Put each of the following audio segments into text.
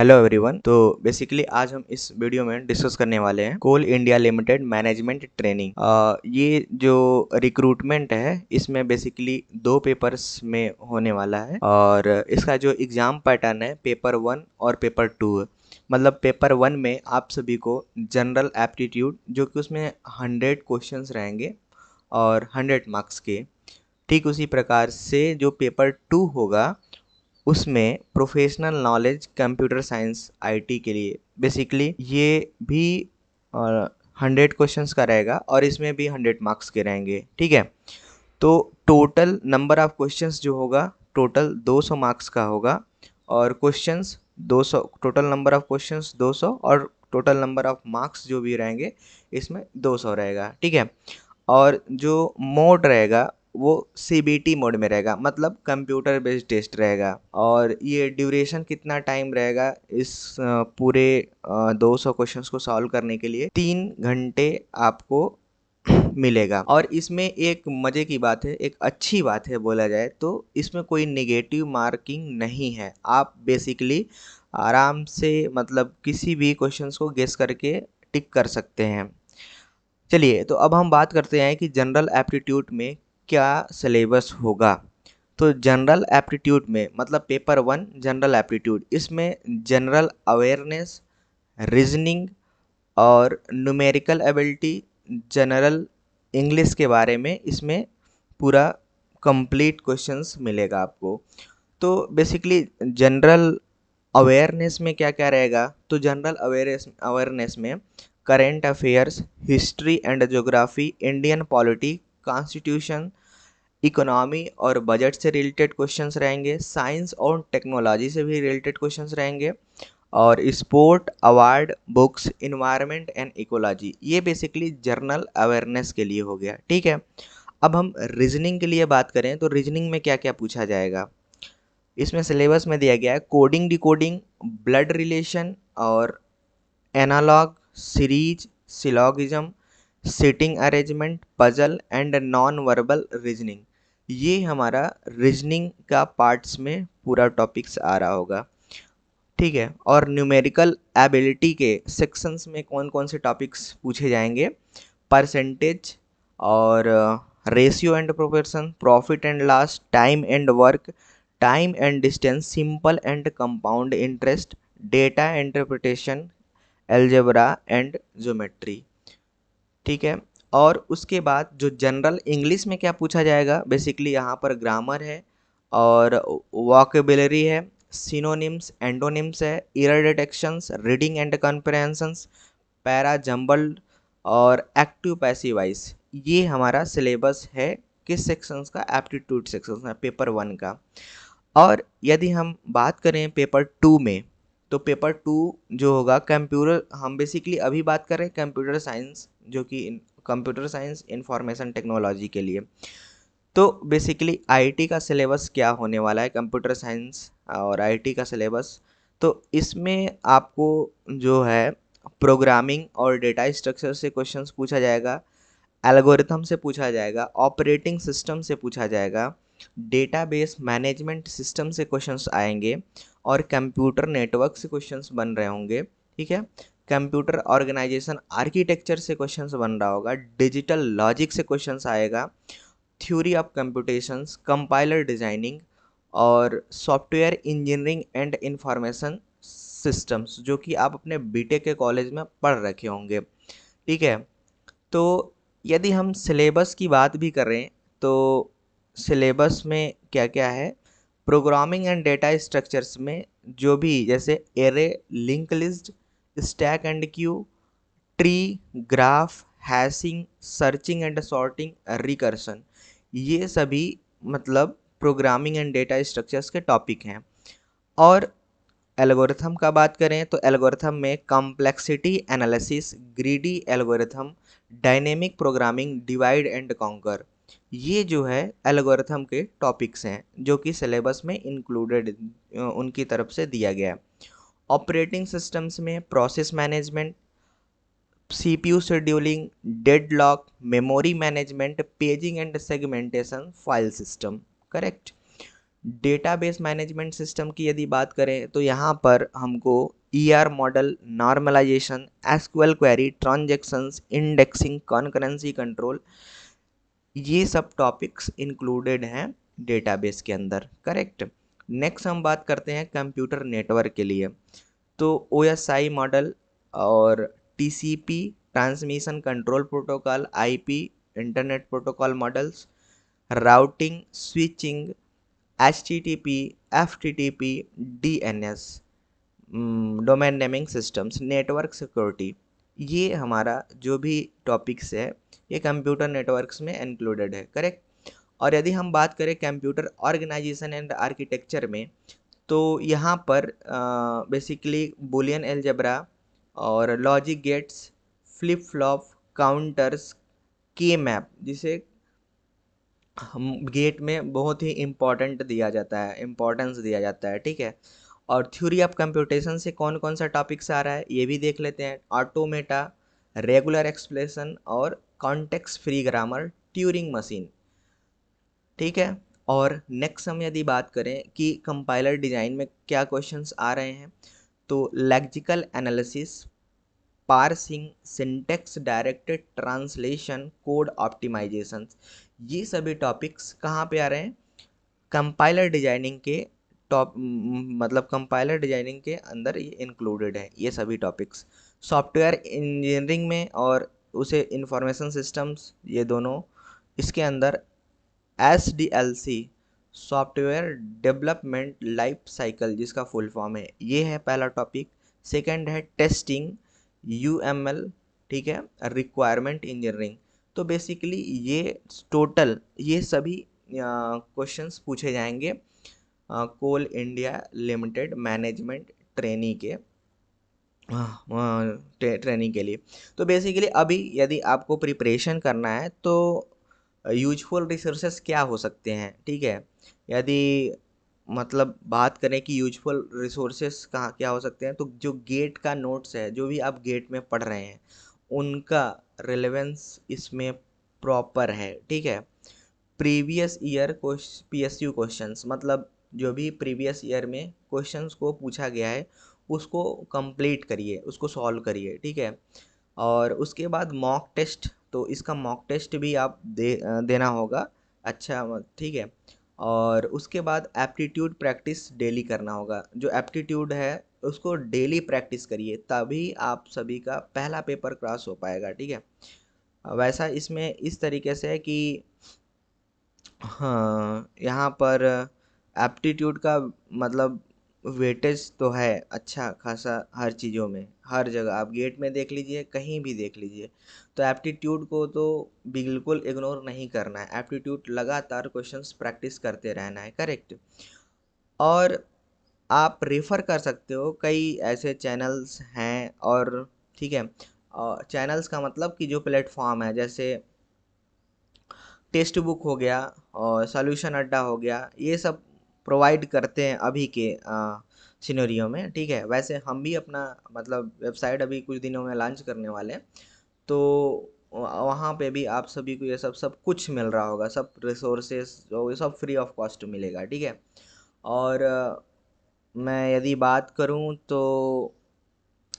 Hello everyone. तो basically आज हम इस वीडियो में डिस्कस करने वाले हैं कोल इंडिया लिमिटेड मैनेजमेंट ट्रेनिंग। ये जो रिक्रूटमेंट है इसमें बेसिकली 2 पेपर्स में होने वाला है और इसका जो एग्ज़ाम पैटर्न है पेपर 1 और पेपर 2 है। मतलब पेपर 1 में आप सभी को जनरल एप्टीट्यूड जो कि उसमें 100 क्वेश्चंस रहेंगे और 100 मार्क्स के, ठीक उसी प्रकार से जो पेपर 2 होगा उसमें professional knowledge computer science IT के लिए बेसिकली ये भी 100 क्वेश्चंस का रहेगा और इसमें भी 100 मार्क्स के रहेंगे। ठीक है, तो टोटल नंबर ऑफ क्वेश्चंस जो होगा टोटल 200 मार्क्स का होगा और questions 200, total number of questions 200 और टोटल नंबर ऑफ मार्क्स जो भी रहेंगे इसमें 200 रहेगा। ठीक है, और जो मोड रहेगा वो सीबीटी मोड में रहेगा, मतलब कंप्यूटर बेस्ड टेस्ट रहेगा। और ये ड्यूरेशन कितना टाइम रहेगा इस पूरे 200 क्वेश्चंस को सॉल्व करने के लिए 3 घंटे आपको मिलेगा। और इसमें एक मज़े की बात है, एक अच्छी बात है बोला जाए तो इसमें कोई नेगेटिव मार्किंग नहीं है। आप बेसिकली आराम से मतलब किसी भी क्वेश्चंस को गेस करके टिक कर सकते हैं। चलिए, तो अब हम बात करते हैं कि जनरल एप्टीट्यूड में क्या सिलेबस होगा। तो जनरल एप्टीट्यूड में मतलब पेपर 1 जनरल एप्टीट्यूड, इसमें जनरल अवेयरनेस, रीजनिंग और न्यूमेरिकल एबिलिटी, जनरल इंग्लिश के बारे में इसमें पूरा कंप्लीट क्वेश्चंस मिलेगा आपको। तो बेसिकली जनरल अवेयरनेस में क्या क्या रहेगा, तो जनरल अवेयरनेस में current affairs, history and geography, Indian polity, constitution, economy और बजट से रिलेटेड क्वेश्चंस रहेंगे। साइंस और टेक्नोलॉजी से भी रिलेटेड क्वेश्चंस रहेंगे और sport, award, books, environment and ecology. ये बेसिकली जनरल अवेयरनेस के लिए हो गया। ठीक है, अब हम रीजनिंग के लिए बात करें तो रीजनिंग में क्या क्या पूछा जाएगा। इसमें सिलेबस में दिया गया है कोडिंग, डिकोडिंग, ब्लड रिलेशन और analogue, series, syllogism, sitting arrangement, puzzle and non verbal reasoning. ये हमारा रीजनिंग का पार्ट्स में पूरा टॉपिक्स आ रहा होगा। ठीक है, और न्यूमेरिकल एबिलिटी के सेक्शंस में कौन कौन से टॉपिक्स पूछे जाएंगे, परसेंटेज और ratio and proportion, profit and loss, time and work, time and distance, simple and compound interest, data interpretation, algebra and geometry. ठीक है, और उसके बाद जो जनरल इंग्लिश में क्या पूछा जाएगा, बेसिकली यहाँ पर ग्रामर है और वोकेबुलरी है, सिनोनिम्स, एंटोनिम्स है, error detections, reading and comprehensions, para jumbled और एक्टिव पैसिव वॉइस। ये हमारा सिलेबस है किस सेक्शंस का, एप्टीट्यूड सेक्शंस का, पेपर 1 का। और यदि हम बात करें पेपर 2 में, तो पेपर 2 जो होगा कंप्यूटर, हम बेसिकली अभी बात कर रहे हैं कंप्यूटर साइंस, जो कि कंप्यूटर साइंस इंफॉर्मेशन टेक्नोलॉजी के लिए। तो बेसिकली आईटी का सिलेबस क्या होने वाला है, कंप्यूटर साइंस और आईटी का सिलेबस। तो इसमें आपको जो है प्रोग्रामिंग और डेटा स्ट्रक्चर से क्वेश्चंस पूछा जाएगा, एल्गोरिथम से पूछा जाएगा, ऑपरेटिंग सिस्टम से पूछा जाएगा, डेटाबेस मैनेजमेंट सिस्टम से क्वेश्चंस आएंगे और कंप्यूटर नेटवर्क से क्वेश्चंस बन रहे होंगे। ठीक है, कंप्यूटर ऑर्गेनाइजेशन आर्किटेक्चर से क्वेश्चंस बन रहा होगा, डिजिटल लॉजिक से क्वेश्चंस आएगा, theory of computations, compiler designing और software engineering and information systems, जो कि आप अपने बीटेक के कॉलेज में पढ़ रखे होंगे। ठीक है, तो यदि हम सिलेबस की बात भी करें तो सिलेबस में क्या क्या है, प्रोग्रामिंग एंड डेटा स्ट्रक्चर्स में जो भी जैसे array, link list, stack and Q, tree, graph, hashing, searching and sorting, recursion, ये सभी मतलब प्रोग्रामिंग एंड डेटा स्ट्रक्चर्स के टॉपिक हैं। और एल्गोरिथम का बात करें तो एल्गोरिथम में complexity analysis, greedy algorithm, dynamic programming, divide and conquer, ये जो है एल्गोरिथम के टॉपिक्स हैं जो कि सिलेबस में इंक्लूडेड उनकी तरफ से दिया गया है। ऑपरेटिंग सिस्टम्स में process management, CPU scheduling, deadlock, memory management, paging and segmentation, file system. Correct. Database management system की यदि बात करें तो यहाँ पर हमको ER model, normalization, SQL query, transactions, indexing, concurrency control, ये सब टॉपिक्स इंक्लूडेड हैं डेटाबेस के अंदर। करेक्ट। नेक्स्ट हम बात करते हैं कंप्यूटर नेटवर्क के लिए। तो ओएसआई मॉडल और TCP, transmission control protocol, IP, internet protocol models, routing, switching, HTTP, FTTP, DNS, domain naming systems, network security, ये हमारा जो भी टॉपिक्स है ये कंप्यूटर नेटवर्क्स में इंक्लूडेड है। करेक्ट। और यदि हम बात करें कंप्यूटर ऑर्गेनाइजेशन एंड आर्किटेक्चर में, तो यहाँ पर बेसिकली बुलियन अलजेब्रा और logic gates, flip flop, counters, के मैप, जिसे हम गेट में बहुत ही इम्पोर्टेंट दिया जाता है, इम्पोर्टेंस दिया जाता है। ठीक है। और थ्योरी ऑफ कंप्यूटेशन से कौन कौन सा टॉपिक्स आ रहा है ये भी देख लेते हैं। ऑटोमेटा, रेगुलर एक्सप्रेशन और context free grammar, Turing machine. ठीक है। और नेक्स्ट हम यदि बात करें कि कंपाइलर डिजाइन में क्या क्वेश्चंस आ रहे हैं, तो lexical analysis, parsing, syntax directed translation, code optimization, ये सभी टॉपिक्स कहाँ पे आ रहे हैं? कंपाइलर डिजाइनिंग के मतलब कंपाइलर डिजाइनिंग के अंदर ये इंक्लूडेड है ये सभी टॉपिक्स। सॉफ्टवेयर इंजीनियरिंग में और उसे इंफॉर्मेशन सिस्टम्स, ये दोनों इसके अंदर SDLC, software development life cycle, जिसका फुल फॉर्म है, ये है पहला टॉपिक। सेकंड है टेस्टिंग, UML। ठीक है। Requirement engineering. तो बेसिकली ये टोटल ये सभी क्वेश्चंस पूछे जाएंगे कोल इंडिया लिमिटेड मैनेजमेंट ट्रेनी के ट्रेनिंग के लिए। तो बेसिकली अभी यदि आपको प्रिपरेशन करना है तो यूजफुल रिसोर्सेस क्या हो सकते हैं? ठीक है। यदि मतलब बात करें कि यूजफुल रिसोर्सेस कहाँ क्या हो सकते हैं, तो जो गेट का नोट्स है, जो भी आप गेट में पढ़ रहे हैं, उनका रिलेवेंस इसमें प्रॉपर है। ठीक है। प्रीवियस ईयर PSU क्वेश्चंस, मतलब जो भी प्रीवियस ईयर में क्वेश्चंस को पूछा गया है उसको कंप्लीट करिए, उसको सॉल्व करिए। ठीक है। और उसके बाद मॉक टेस्ट, तो इसका मॉक टेस्ट भी आप देना होगा। अच्छा ठीक है। और उसके बाद एप्टीट्यूड प्रैक्टिस डेली करना होगा। जो एप्टीट्यूड है उसको डेली प्रैक्टिस करिए, तभी आप सभी का पहला पेपर क्रॉस हो पाएगा। ठीक है। वैसा इसमें इस तरीके से है कि हाँ, यहाँ पर एप्टीट्यूड का मतलब वेटेज तो है अच्छा खासा हर चीज़ों में, हर जगह आप गेट में देख लीजिए, कहीं भी देख लीजिए। तो एप्टीट्यूड को तो बिल्कुल इग्नोर नहीं करना है, एप्टीट्यूड लगातार क्वेश्चंस प्रैक्टिस करते रहना है। करेक्ट। और आप रेफ़र कर सकते हो, कई ऐसे चैनल्स हैं। और ठीक है, चैनल्स का मतलब कि जो प्लेटफॉर्म है, जैसे टेक्स्ट बुक हो गया और सॉल्यूशन अड्डा हो गया, ये सब प्रोवाइड करते हैं अभी के सिनेरियो में। ठीक है। वैसे हम भी अपना मतलब वेबसाइट अभी कुछ दिनों में लॉन्च करने वाले हैं, तो वहाँ पे भी आप सभी को ये सब सब कुछ मिल रहा होगा, सब रिसोर्सेज जो ये सब फ्री ऑफ कॉस्ट मिलेगा। ठीक है। और मैं यदि बात करूँ तो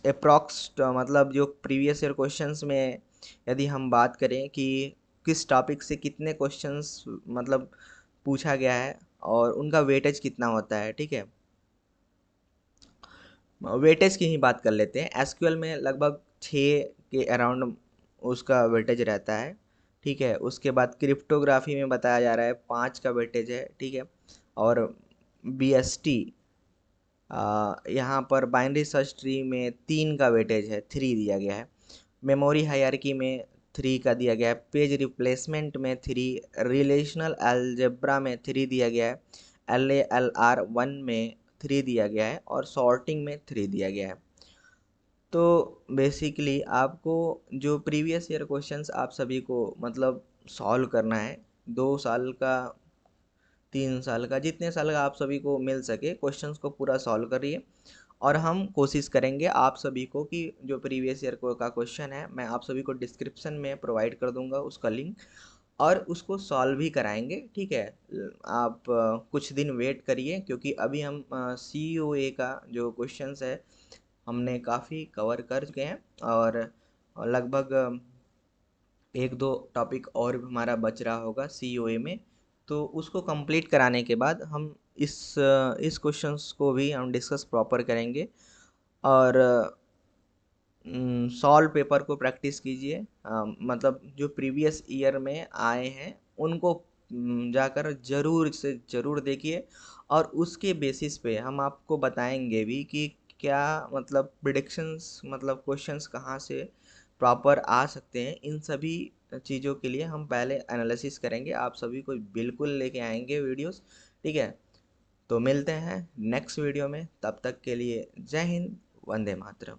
अप्रॉक्स मतलब जो प्रीवियस ईयर क्वेश्चंस में यदि हम बात करें कि किस टॉपिक से कितने क्वेश्चंस मतलब पूछा गया है और उनका वेटेज कितना होता है। ठीक है। वेटेज की ही बात कर लेते हैं। एसक्यूएल में लगभग 6 के अराउंड उसका वेटेज रहता है। ठीक है। उसके बाद क्रिप्टोग्राफी में बताया जा रहा है 5 का वेटेज है। ठीक है। और BST यहाँ पर बाइनरी सर्च ट्री में 3 का वेटेज है, 3 दिया गया है। मेमोरी हायरार्की में 3 का दिया गया है। पेज रिप्लेसमेंट में 3, रिलेशनल अलजेब्रा में 3 दिया गया है। LALR1 में 3 दिया गया है और सॉर्टिंग में 3 दिया गया है। तो बेसिकली आपको जो प्रीवियस ईयर क्वेश्चंस आप सभी को मतलब सॉल्व करना है, 2 साल का, 3 साल का, जितने साल का आप सभी को मिल सके क्वेश्चंस को पूरा सॉल्व करिए। और हम कोशिश करेंगे आप सभी को कि जो प्रीवियस ईयर का क्वेश्चन है मैं आप सभी को डिस्क्रिप्शन में प्रोवाइड कर दूंगा उसका लिंक। और उसको सॉल्व भी कराएंगे। ठीक है, आप कुछ दिन वेट करिए, क्योंकि अभी हम COA का जो क्वेश्चंस है हमने काफ़ी कवर कर चुके हैं, और लगभग एक दो टॉपिक और भी हमारा बच रहा होगा COA में। तो उसको कंप्लीट कराने के बाद हम इस क्वेश्चंस को भी हम डिस्कस प्रॉपर करेंगे। और सॉल्व पेपर को प्रैक्टिस कीजिए, मतलब जो प्रीवियस ईयर में आए हैं उनको जाकर ज़रूर से ज़रूर देखिए, और उसके बेसिस पे हम आपको बताएंगे भी कि क्या मतलब प्रिडिक्शंस, मतलब क्वेश्चंस कहाँ से प्रॉपर आ सकते हैं। इन सभी चीज़ों के लिए हम पहले एनालिसिस करेंगे, आप सभी को बिल्कुल लेके आएंगे वीडियोस। ठीक है, तो मिलते हैं नेक्स्ट वीडियो में, तब तक के लिए जय हिंद, वंदे मातरम।